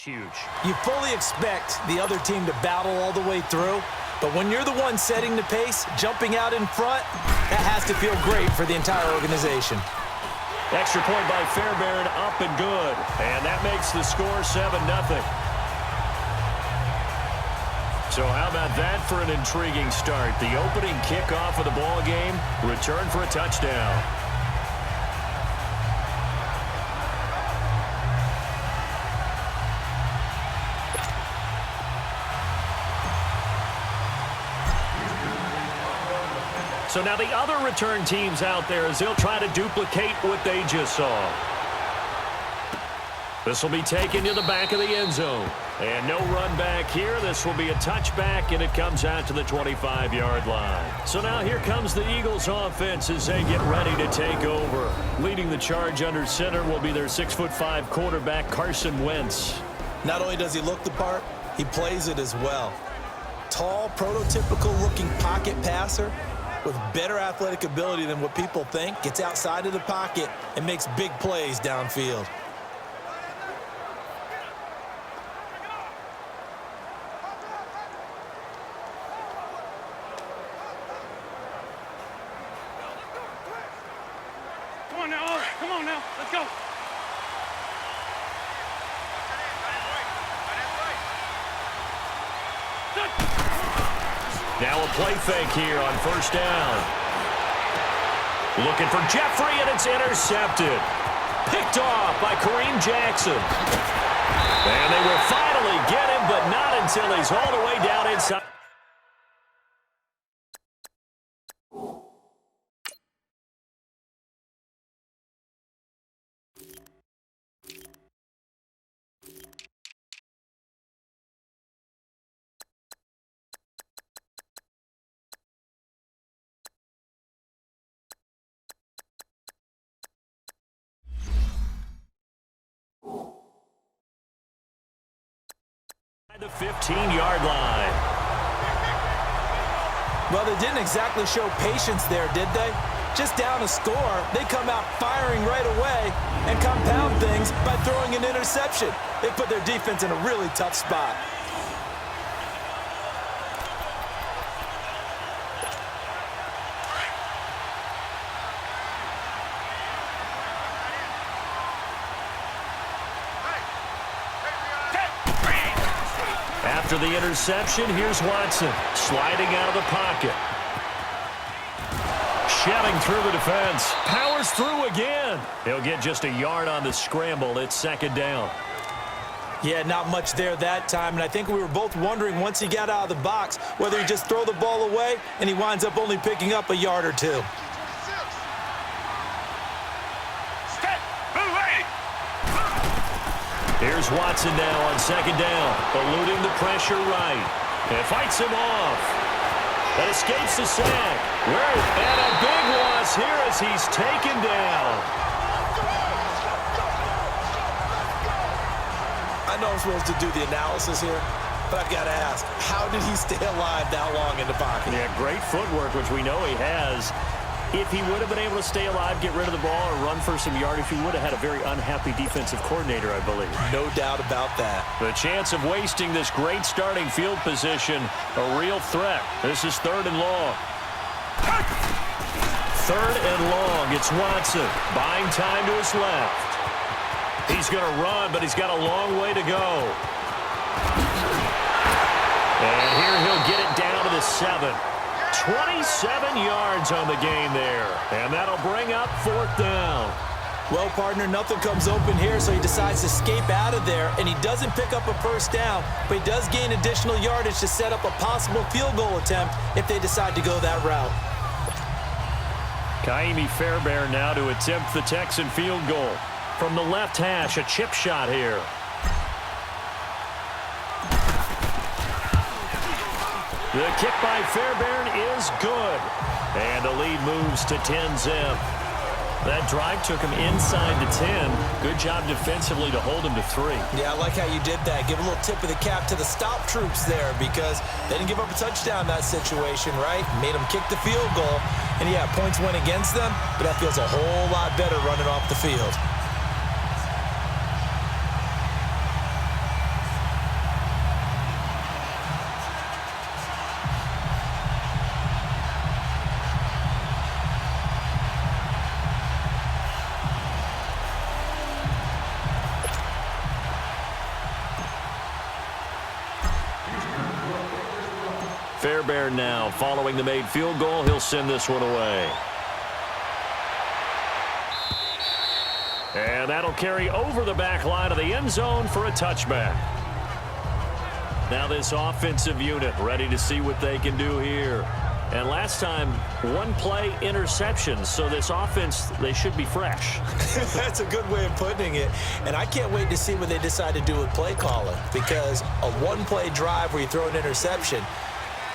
huge. You fully expect the other team to battle all the way through, but when you're the one setting the pace, jumping out in front, that has to feel great for the entire organization. Extra point by Fairbairn, up and good. And that makes the score 7-0. So how about that for an intriguing start? The opening kickoff of the ball game, return for a touchdown. So now the other return teams out there as they'll try to duplicate what they just saw. This will be taken to the back of the end zone. And no run back here. This will be a touchback, and it comes out to the 25-yard line. So now here comes the Eagles offense as they get ready to take over. Leading the charge under center will be their 6'5" quarterback, Carson Wentz. Not only does he look the part, he plays it as well. Tall, prototypical-looking pocket passer with better athletic ability than what people think, gets outside of the pocket and makes big plays downfield. Come on now, let's go. Now a play fake here on first down. Looking for Jeffrey, and it's intercepted. Picked off by Kareem Jackson. And they will finally get him, but not until he's all the way down inside. The 15-yard line. Well, they didn't exactly show patience there, did they? Just down a score, they come out firing right away and compound things by throwing an interception. They put their defense in a really tough spot. After the interception, here's Watson, sliding out of the pocket. Shelling through the defense. Powers through again. He'll get just a yard on the scramble. It's second down. Yeah, not much there that time, and I think we were both wondering once he got out of the box whether he'd just throw the ball away, and he winds up only picking up a yard or two. Here's Watson now on second down, eluding the pressure right. And fights him off. And escapes the sack. And a big loss here as he's taken down. I know I'm supposed to do the analysis here, but I've got to ask, how did he stay alive that long in the pocket? Yeah, great footwork, which we know he has. If he would have been able to stay alive, get rid of the ball, or run for some yardage, he would have had a very unhappy defensive coordinator, I believe. No doubt about that. The chance of wasting this great starting field position, a real threat. This is third and long. Third and long. It's Watson, buying time to his left. He's going to run, but he's got a long way to go. And here he'll get it down to the 7. 27 yards on the game there. And that'll bring up fourth down. Well, partner, nothing comes open here, so he decides to escape out of there, and he doesn't pick up a first down, but he does gain additional yardage to set up a possible field goal attempt if they decide to go that route. Kaimi Fairbairn now to attempt the Texan field goal. From the left hash, a chip shot here. The kick by Fairbairn is good. And the lead moves to 10-zip. That drive took him inside the 10. Good job defensively to hold him to 3. Yeah, I like how you did that. Give a little tip of the cap to the stop troops there because they didn't give up a touchdown in that situation, right? Made them kick the field goal. And, yeah, points went against them, but that feels a whole lot better running off the field. Fairbairn now. Following the made field goal, he'll send this one away. And that'll carry over the back line of the end zone for a touchback. Now this offensive unit ready to see what they can do here. And last time, one play interception. So this offense, they should be fresh. That's a good way of putting it. And I can't wait to see what they decide to do with play calling, because a one-play drive where you throw an interception,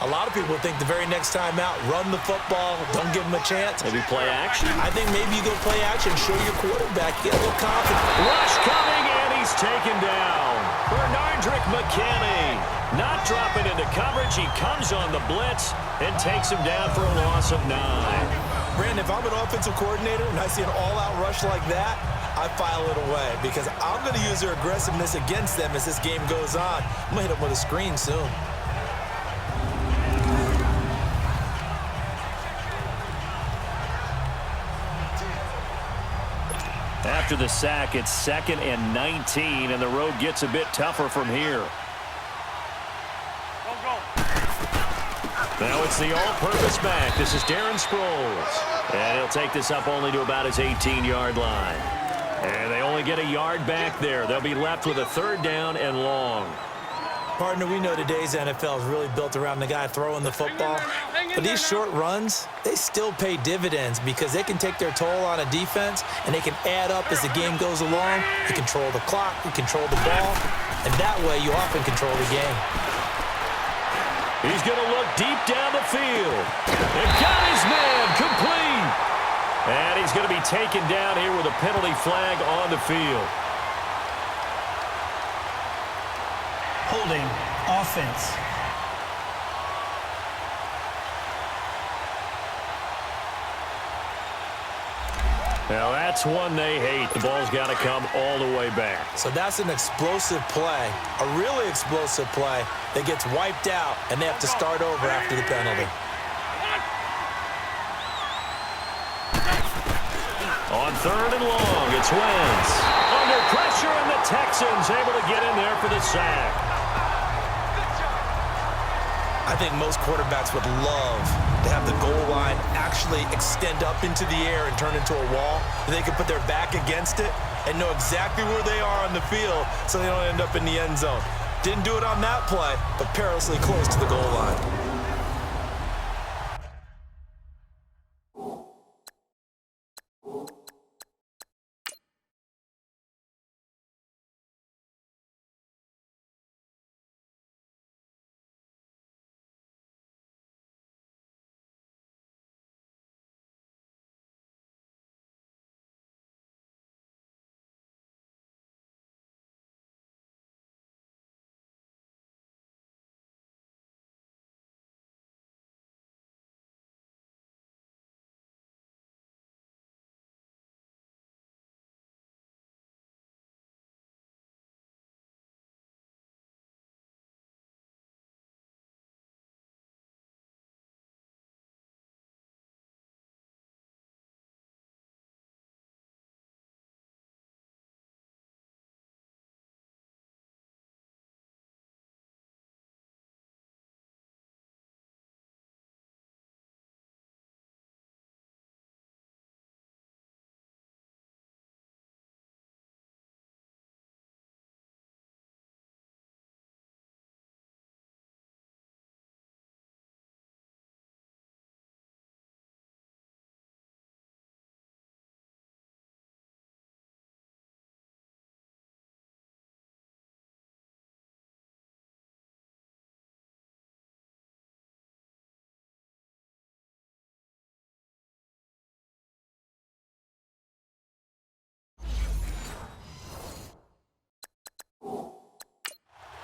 a lot of people think the very next time out, run the football, don't give them a chance. Maybe play action? I think maybe you go play action, show your quarterback, get a little confidence. Rush coming, and he's taken down. Bernardrick McKinney not dropping into coverage. He comes on the blitz and takes him down for a loss of 9. Brandon, if I'm an offensive coordinator and I see an all-out rush like that, I file it away, because I'm going to use their aggressiveness against them as this game goes on. I'm going to hit them with a screen soon. After the sack, it's 2nd and 19, and the road gets a bit tougher from here. Now it's the all-purpose back. This is Darren Sproles. And he'll take this up only to about his 18-yard line. And they only get a yard back there. They'll be left with a 3rd down and long. Partner, we know today's NFL is really built around the guy throwing the football. But these short runs, they still pay dividends, because they can take their toll on a defense, and they can add up as the game goes along. You control the clock, you control the ball, and that way you often control the game. He's going to look deep down the field. And got his man complete. And he's going to be taken down here with a penalty flag on the field. Holding offense. Now that's one they hate. The ball's got to come all the way back. So that's an explosive play, a really explosive play that gets wiped out, and they have to start over after the penalty. On 3rd and long, it's Wentz. Under pressure, and the Texans able to get in there for the sack. I think most quarterbacks would love to have the goal line actually extend up into the air and turn into a wall. They can put their back against it and know exactly where they are on the field so they don't end up in the end zone. Didn't do it on that play, but perilously close to the goal line.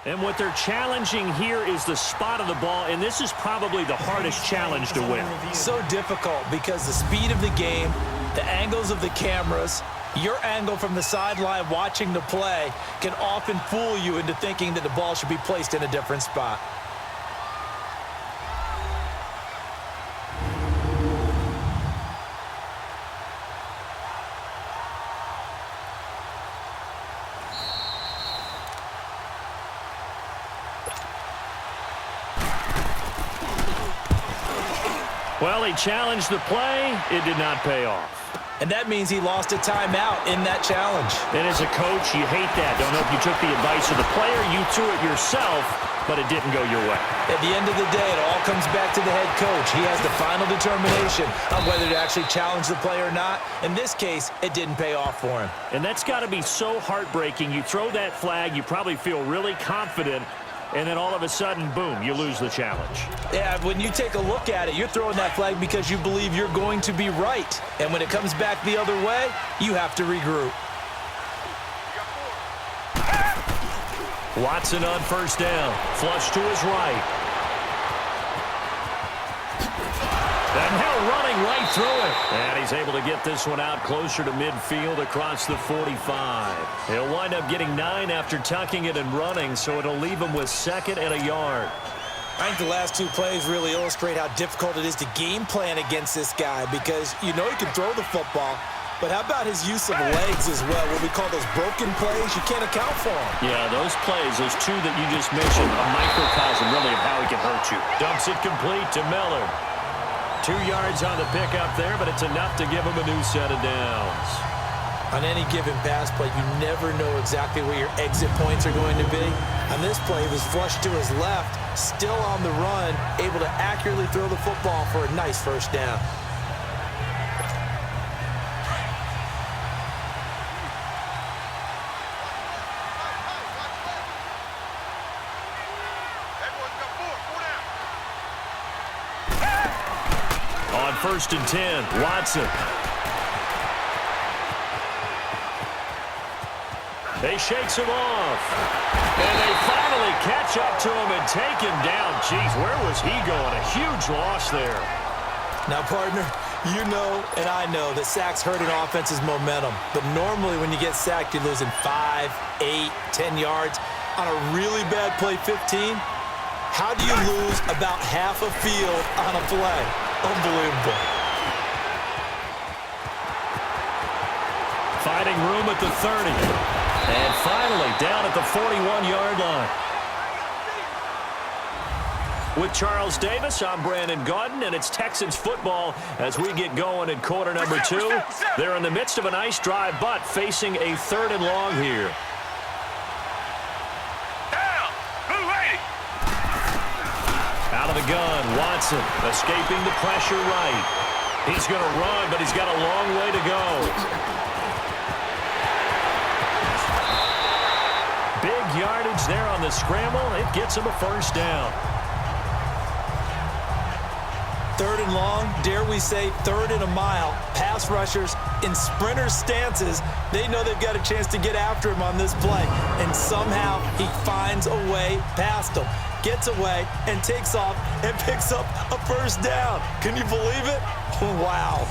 And what they're challenging here is the spot of the ball, and this is probably the hardest challenge to win. So difficult because the speed of the game, the angles of the cameras, your angle from the sideline watching the play can often fool you into thinking that the ball should be placed in a different spot. Well, he challenged the play. It did not pay off. And that means he lost a timeout in that challenge. And as a coach, you hate that. Don't know if you took the advice of the player. You threw it yourself, but it didn't go your way. At the end of the day, it all comes back to the head coach. He has the final determination on whether to actually challenge the play or not. In this case, it didn't pay off for him. And that's got to be so heartbreaking. You throw that flag, you probably feel really confident, and then all of a sudden, boom, you lose the challenge. Yeah, when you take a look at it, you're throwing that flag because you believe you're going to be right. And when it comes back the other way, you have to regroup. Watson on first down. Flush to his right. And Hill running right through it. And he's able to get this one out closer to midfield across the 45. He'll wind up getting 9 after tucking it and running, so it'll leave him with 2nd and a yard. I think the last 2 plays really illustrate how difficult it is to game plan against this guy because you know he can throw the football, but how about his use of legs as well, what we call those broken plays? You can't account for them. Yeah, those plays, those 2 that you just mentioned, a microcosm really of how he can hurt you. Dumps it complete to Miller. 2 yards on the pickup there, but it's enough to give him a new set of downs. On any given pass play, you never know exactly where your exit points are going to be. On this play, he was flushed to his left, still on the run, able to accurately throw the football for a nice first down. On 1st and 10, Watson. They shakes him off. And they finally catch up to him and take him down. Jeez, where was he going? A huge loss there. Now, partner, you know and I know that sacks hurt an offense's momentum. But normally when you get sacked, you're losing 5, 8, 10 yards. On a really bad play 15, how do you lose about half a field on a play? Unbelievable. Finding room at the 30. And finally down at the 41-yard line. With Charles Davis, I'm Brandon Gaudin, and it's Texans football as we get going in quarter number 2. They're in the midst of a nice drive, but facing a 3rd and long here. Out of the gun, Watson escaping the pressure right. He's going to run, but he's got a long way to go. Big yardage there on the scramble. It gets him a first down. 3rd and long, dare we say 3rd and a mile. Pass rushers in sprinter stances, they know they've got a chance to get after him on this play. And somehow he finds a way past them. Gets away and takes off and picks up a first down. Can you believe it? Wow.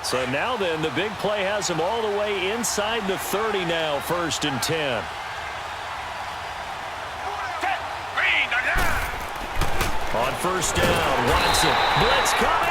So now then, the big play has him all the way inside the 30 now, 1st and 10. On first down, Watson. Blitz coming.